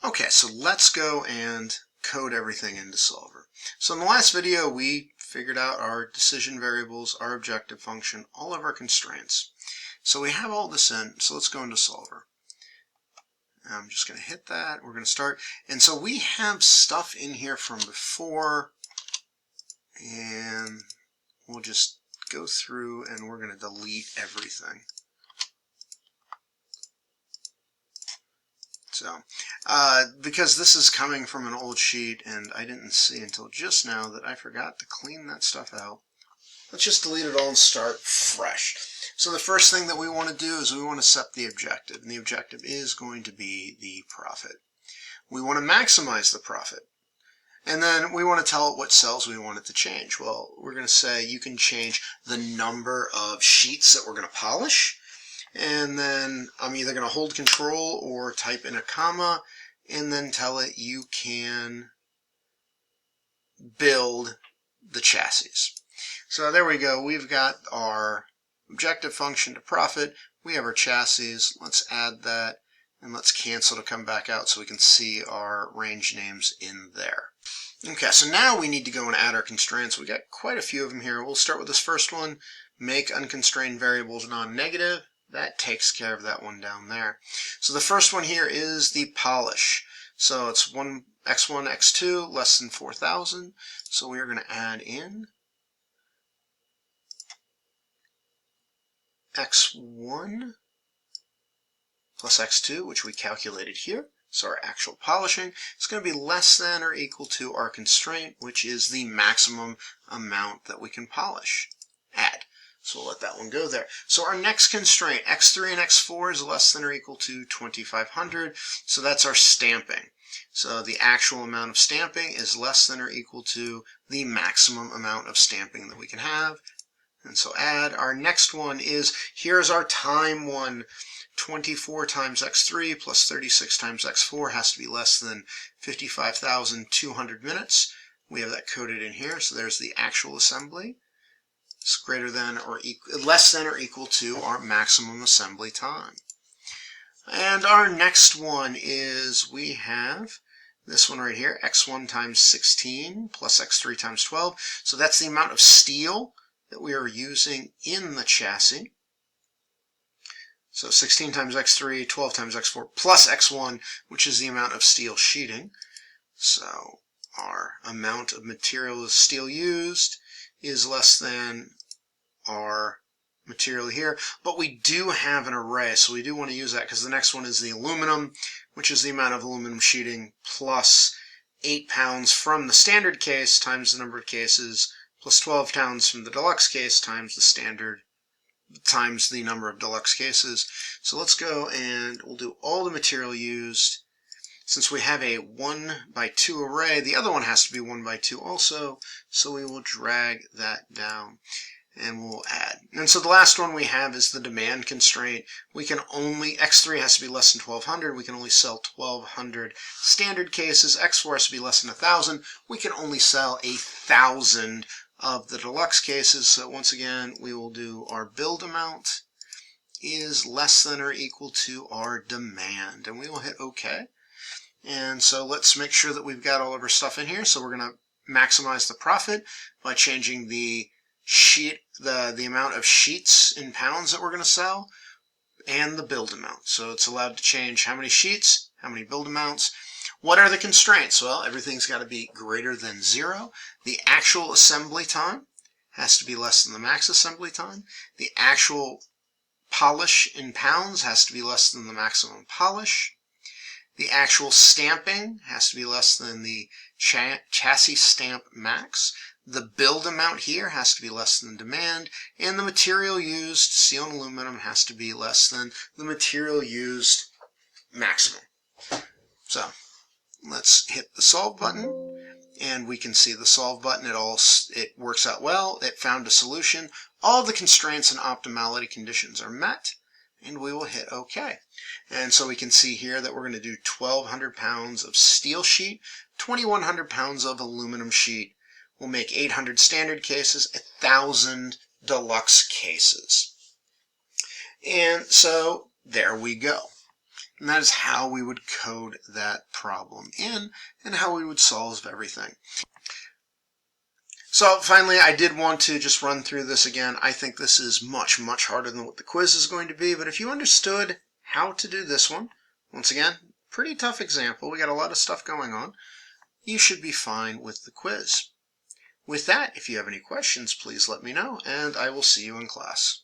Okay, so let's go and code everything into Solver. So in the last video, we figured out our decision variables, our objective function, all of our constraints. So we have all this in, so let's go into Solver. I'm just going to hit that. We're going to start. And so we have stuff in here from before, and we'll just go through and we're going to delete everything. So, because this is coming from an old sheet and I didn't see until just now that I forgot to clean that stuff out. Let's just delete it all and start fresh. So the first thing that we want to do is we want to set the objective, and the objective is going to be the profit. We want to maximize the profit, and then we want to tell it what cells we want it to change. Well, we're going to say you can change the number of sheets that we're going to polish, and then I'm either going to hold control or type in a comma and then tell it you can build the chassis. So there we go. We've got our objective function to profit. We have our chassis. Let's add that and let's cancel to come back out so we can see our range names in there. Okay, so now we need to go and add our constraints. We got quite a few of them here. We'll start with this first one, make unconstrained variables non-negative. That takes care of that one down there. So the first one here is the polish. So it's x1, x2 less than 4,000. So we are going to add in x1 plus x2, which we calculated here. So our actual polishing is going to be less than or equal to our constraint, which is the maximum amount that we can polish. Add. So we'll let that one go there. So our next constraint, x3 and x4 is less than or equal to 2,500. So that's our stamping. So the actual amount of stamping is less than or equal to the maximum amount of stamping that we can have. And so add. Our next one is, here's our time one. 24 times x3 plus 36 times x4 has to be less than 55,200 minutes. We have that coded in here. So there's the actual assembly. It's greater than or less than or equal to our maximum assembly time. And our next one is, we have this one right here, x1 times 16 plus x3 times 12. So that's the amount of steel that we are using in the chassis. So 16 times x3, 12 times x4 plus x1, which is the amount of steel sheeting. So our amount of material of steel used is less than our material here, but we do have an array, so we do want to use that because the next one is the aluminum, which is the amount of aluminum sheeting plus 8 pounds from the standard case times the number of cases plus 12 pounds from the deluxe case times the standard times the number of deluxe cases. So let's go and we'll do all the material used. Since we have a 1x2 array, the other one has to be 1x2 also, so we will drag that down and we'll add. And so the last one we have is the demand constraint. We can only, x3 has to be less than 1,200. We can only sell 1,200 standard cases. x4 has to be less than 1,000. We can only sell 1,000 of the deluxe cases. So once again, we will do our build amount is less than or equal to our demand, and we will hit OK. And so let's make sure that we've got all of our stuff in here. So we're going to maximize the profit by changing the sheet, the amount of sheets in pounds that we're going to sell, and the build amount. So it's allowed to change how many sheets, how many build amounts. What are the constraints? Well, everything's got to be greater than 0. The actual assembly time has to be less than the max assembly time. The actual polish in pounds has to be less than the maximum polish. The actual stamping has to be less than the chassis stamp max. The build amount here has to be less than demand, and the material used, steel and aluminum, has to be less than the material used maximum. So let's hit the solve button, and we can see the solve button. It works out well. It found a solution. All the constraints and optimality conditions are met, and we will hit OK. And so we can see here that we're going to do 1,200 pounds of steel sheet, 2,100 pounds of aluminum sheet. We'll make 800 standard cases, 1,000 deluxe cases. And so there we go. And that is how we would code that problem in and how we would solve everything. So finally, I did want to just run through this again. I think this is much, much harder than what the quiz is going to be, but if you understood how to do this one, once again, pretty tough example, we got a lot of stuff going on, you should be fine with the quiz. With that, if you have any questions, please let me know, and I will see you in class.